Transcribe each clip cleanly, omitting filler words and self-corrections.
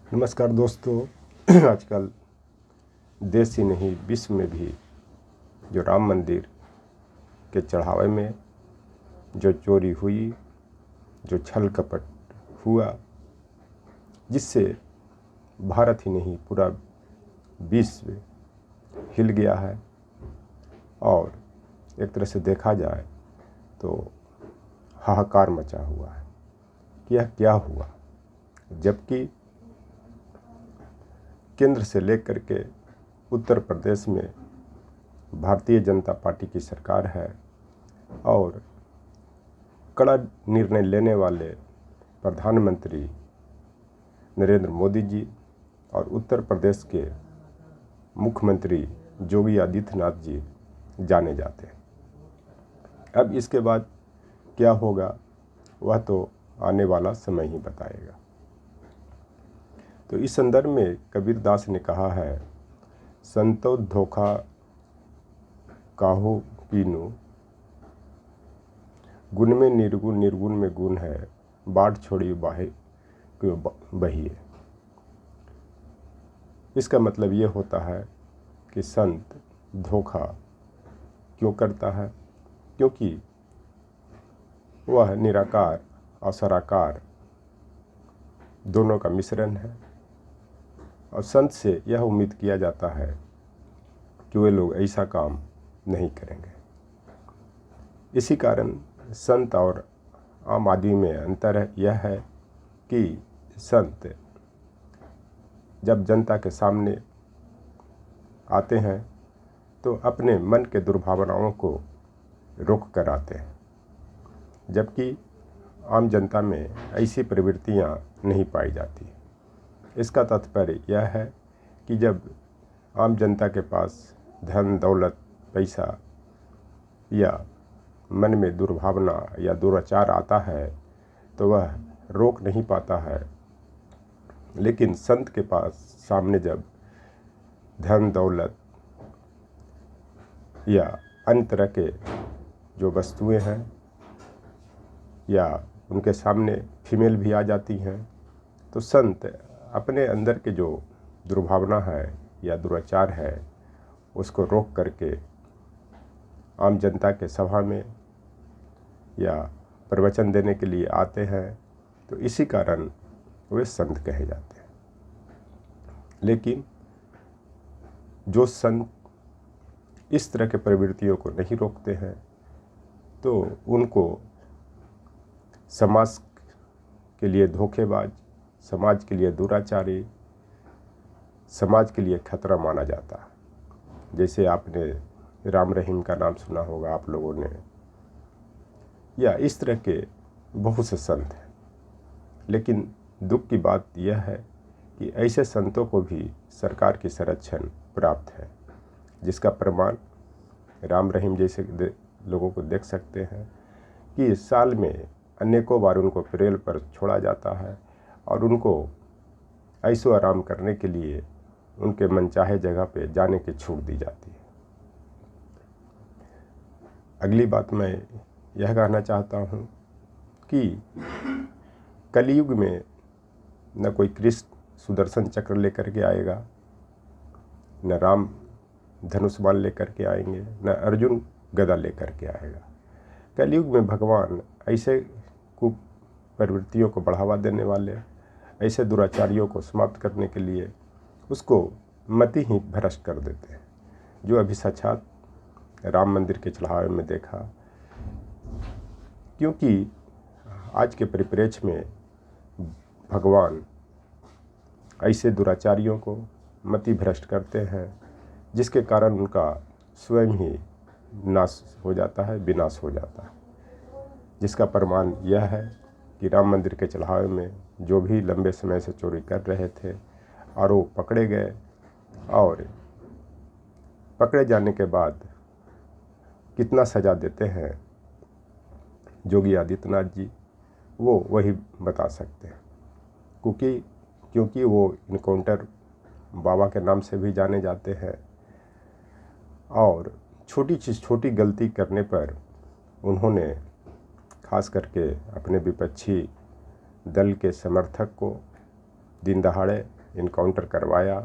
नमस्कार दोस्तों। आजकल देश ही नहीं विश्व में भी जो राम मंदिर के चढ़ावे में जो चोरी हुई, जो छल कपट हुआ, जिससे भारत ही नहीं पूरा विश्व हिल गया है। और एक तरह से देखा जाए तो हाहाकार मचा हुआ है कि यह क्या हुआ, जबकि केंद्र से लेकर के उत्तर प्रदेश में भारतीय जनता पार्टी की सरकार है और कड़ा निर्णय लेने वाले प्रधानमंत्री नरेंद्र मोदी जी और उत्तर प्रदेश के मुख्यमंत्री योगी आदित्यनाथ जी जाने जाते हैं। अब इसके बाद क्या होगा वह तो आने वाला समय ही बताएगा। तो इस संदर्भ में कबीरदास ने कहा है, संतो धोखा काहू कीनू, गुण में निर्गुण निर्गुण में गुण है, बाट छोड़ी बाहे क्यों बहिए। इसका मतलब ये होता है कि संत धोखा क्यों करता है, क्योंकि वह निराकार और साकार दोनों का मिश्रण है और संत से यह उम्मीद किया जाता है कि वे लोग ऐसा काम नहीं करेंगे। इसी कारण संत और आम आदमी में अंतर यह है कि संत जब जनता के सामने आते हैं तो अपने मन के दुर्भावनाओं को रोक कर आते हैं, जबकि आम जनता में ऐसी प्रवृत्तियां नहीं पाई जाती। इसका तात्पर्य यह है कि जब आम जनता के पास धन दौलत पैसा या मन में दुर्भावना या दुराचार आता है तो वह रोक नहीं पाता है, लेकिन संत के पास सामने जब धन दौलत या अन्य तरह के जो वस्तुएं हैं या उनके सामने फीमेल भी आ जाती हैं तो संत अपने अंदर के जो दुर्भावना है या दुराचार है उसको रोक करके आम जनता के सभा में या प्रवचन देने के लिए आते हैं। तो इसी कारण वे संत कहे जाते हैं। लेकिन जो संत इस तरह के प्रवृत्तियों को नहीं रोकते हैं तो उनको समाज के लिए धोखेबाज, समाज के लिए दुराचारी, समाज के लिए खतरा माना जाता है। जैसे आपने राम रहीम का नाम सुना होगा आप लोगों ने, या इस तरह के बहुत से संत हैं। लेकिन दुख की बात यह है कि ऐसे संतों को भी सरकार की संरक्षण प्राप्त है, जिसका प्रमाण राम रहीम जैसे लोगों को देख सकते हैं कि साल में अनेकों बार उनको पेरोल पर छोड़ा जाता है और उनको ऐशो आराम करने के लिए उनके मनचाहे जगह पे जाने की छूट दी जाती है। अगली बात मैं यह कहना चाहता हूँ कि कलयुग में न कोई कृष्ण सुदर्शन चक्र लेकर के आएगा, न राम धनुष बाण लेकर के आएंगे, न अर्जुन गदा लेकर के आएगा। कलयुग में भगवान ऐसे कुप्रवृत्तियों को बढ़ावा देने वाले, ऐसे दुराचारियों को समाप्त करने के लिए उसको मति ही भ्रष्ट कर देते हैं। जो अभी साक्षात राम मंदिर के चढ़ावे में देखा, क्योंकि आज के परिप्रेक्ष्य में भगवान ऐसे दुराचारियों को मति भ्रष्ट करते हैं, जिसके कारण उनका स्वयं ही नाश हो जाता है, विनाश हो जाता है। जिसका प्रमाण यह है कि राम मंदिर के चढ़ावे में जो भी लंबे समय से चोरी कर रहे थे और वो पकड़े गए, और पकड़े जाने के बाद कितना सज़ा देते हैं योगी आदित्यनाथ जी, वो वही बता सकते हैं। क्योंकि वो इनकाउंटर बाबा के नाम से भी जाने जाते हैं और छोटी गलती करने पर उन्होंने खास करके अपने विपक्षी दल के समर्थक को दिन दहाड़े इनकाउंटर करवाया।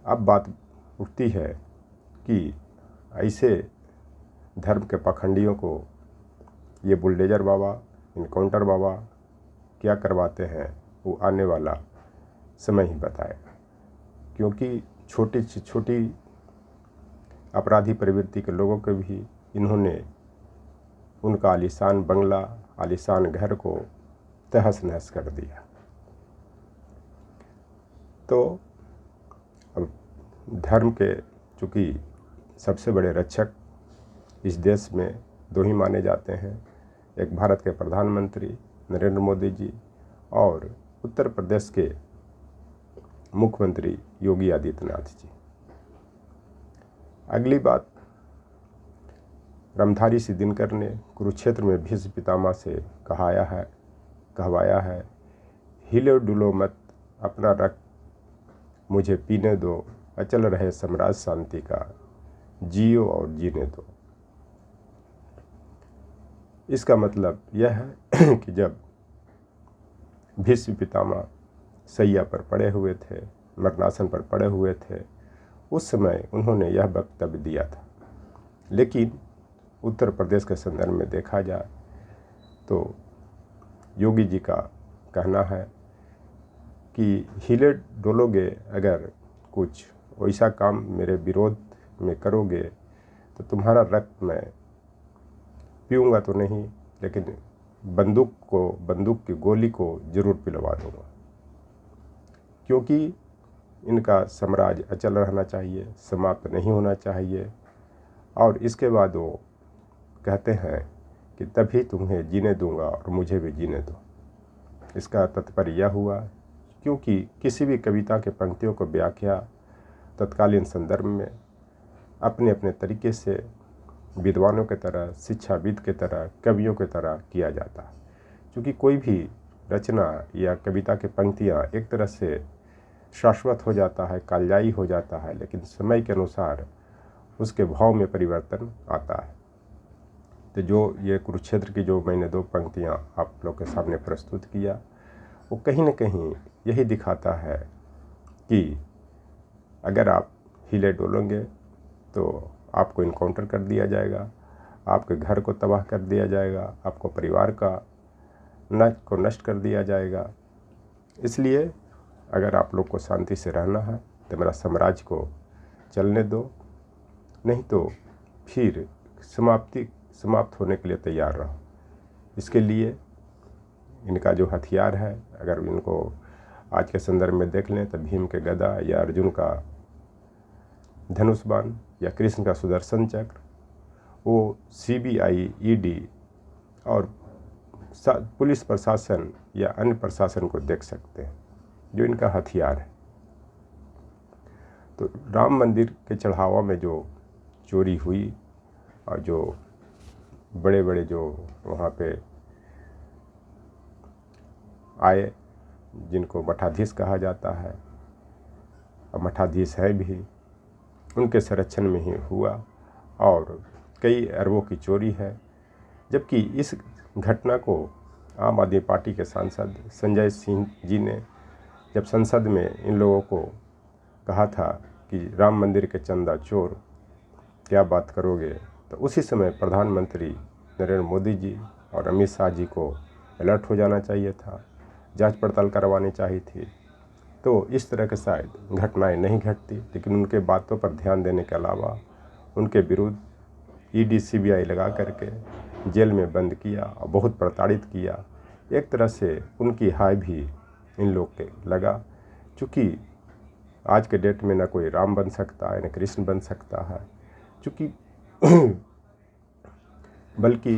अब बात उठती है कि ऐसे धर्म के पाखंडियों को ये बुलडोजर बाबा, इनकाउंटर बाबा क्या करवाते हैं वो आने वाला समय ही बताएगा। क्योंकि छोटी से छोटी अपराधी प्रवृत्ति के लोगों को भी इन्होंने उनका आलीशान बंगला, आलीशान घर को तहस नहस कर दिया। तो अब धर्म के चूँकि सबसे बड़े रक्षक इस देश में दो ही माने जाते हैं, एक भारत के प्रधानमंत्री नरेंद्र मोदी जी और उत्तर प्रदेश के मुख्यमंत्री योगी आदित्यनाथ जी। अगली बात, रामधारी सिंह दिनकर ने कुरुक्षेत्र में भीष्म पितामह से कहवाया है, हिले डुलो मत, अपना रक्त मुझे पीने दो, अचल रहे साम्राज्य शांति का, जियो और जीने दो। इसका मतलब यह है कि जब भीष्म पितामह सैया पर पड़े हुए थे, मरणासन पर पड़े हुए थे, उस समय उन्होंने यह वक्तव्य दिया था। लेकिन उत्तर प्रदेश के संदर्भ में देखा जाए तो योगी जी का कहना है कि हिले डोलोगे, अगर कुछ वैसा काम मेरे विरोध में करोगे तो तुम्हारा रक्त मैं पीऊँगा तो नहीं, लेकिन बंदूक की गोली को ज़रूर पिलवा दूँगा। क्योंकि इनका साम्राज्य अचल रहना चाहिए, समाप्त नहीं होना चाहिए। और इसके बाद वो कहते हैं कि तभी तुम्हें जीने दूंगा और मुझे भी जीने दो। इसका तात्पर्य यह हुआ क्योंकि किसी भी कविता के पंक्तियों को व्याख्या तत्कालीन संदर्भ में अपने अपने तरीके से विद्वानों की तरह, शिक्षाविद की तरह, कवियों की तरह किया जाता है। क्योंकि कोई भी रचना या कविता की पंक्तियाँ एक तरह से शाश्वत हो जाता है, कालजयी हो जाता है, लेकिन समय के अनुसार उसके भाव में परिवर्तन आता है। तो जो ये कुरुक्षेत्र की जो मैंने दो पंक्तियाँ आप लोग के सामने प्रस्तुत किया, वो कहीं न कहीं यही दिखाता है कि अगर आप हिले डोलोगे तो आपको इनकाउंटर कर दिया जाएगा, आपके घर को तबाह कर दिया जाएगा, आपको परिवार का नष्ट कर दिया जाएगा। इसलिए अगर आप लोग को शांति से रहना है तो मेरा साम्राज्य को चलने दो, नहीं तो फिर समाप्त होने के लिए तैयार रहो। इसके लिए इनका जो हथियार है, अगर इनको आज के संदर्भ में देख लें तो भीम के गदा या अर्जुन का धनुष बाण या कृष्ण का सुदर्शन चक्र, वो CBI, ED और पुलिस प्रशासन या अन्य प्रशासन को देख सकते हैं, जो इनका हथियार है। तो राम मंदिर के चढ़ावा में जो चोरी हुई और जो बड़े बड़े जो वहाँ पे आए, जिनको मठाधीश कहा जाता है और मठाधीश है भी, उनके संरक्षण में ही हुआ और कई अरबों की चोरी है। जबकि इस घटना को आम आदमी पार्टी के सांसद संजय सिंह जी ने जब संसद में इन लोगों को कहा था कि राम मंदिर के चंदा चोर, क्या बात करोगे, तो उसी समय प्रधानमंत्री नरेंद्र मोदी जी और अमित शाह जी को अलर्ट हो जाना चाहिए था, जांच पड़ताल करवानी चाहिए थी। तो इस तरह के शायद घटनाएं नहीं घटती, लेकिन उनके बातों पर ध्यान देने के अलावा उनके विरुद्ध ED CBI लगा करके जेल में बंद किया और बहुत प्रताड़ित किया। एक तरह से उनकी हाय भी इन लोग के लगा, चूँकि आज के डेट में न कोई राम बन सकता है न कृष्ण बन सकता है, चूँकि बल्कि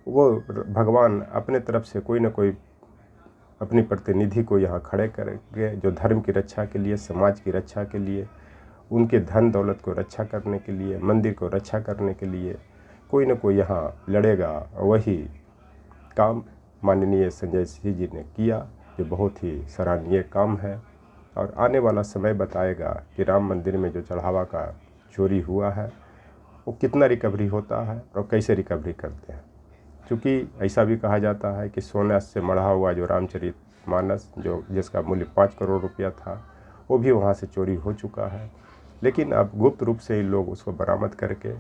वो भगवान अपने तरफ से कोई न कोई अपनी प्रतिनिधि को यहाँ खड़े करके, जो धर्म की रक्षा के लिए, समाज की रक्षा के लिए, उनके धन दौलत को रक्षा करने के लिए, मंदिर को रक्षा करने के लिए कोई न कोई यहाँ लड़ेगा। वही काम माननीय संजय सिंह जी ने किया, जो बहुत ही सराहनीय काम है। और आने वाला समय बताएगा कि राम मंदिर में जो चढ़ावा का चोरी हुआ है वो कितना रिकवरी होता है और कैसे रिकवरी करते हैं। चूँकि ऐसा भी कहा जाता है कि सोने से मढ़ा हुआ जो रामचरितमानस जो जिसका मूल्य 5 करोड़ रुपया था, वो भी वहाँ से चोरी हो चुका है। लेकिन अब गुप्त रूप से ही लोग उसको बरामद करके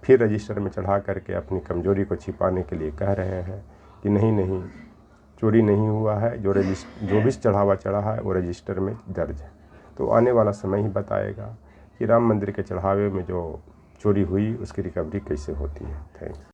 फिर रजिस्टर में चढ़ा करके अपनी कमजोरी को छिपाने के लिए कह रहे हैं कि नहीं चोरी नहीं हुआ है, जो भी चढ़ावा चढ़ा है वो रजिस्टर में दर्ज है। तो आने वाला समय ही बताएगा कि राम मंदिर के चढ़ावे में जो चोरी हुई उसकी रिकवरी कैसे होती है। थैंक्स।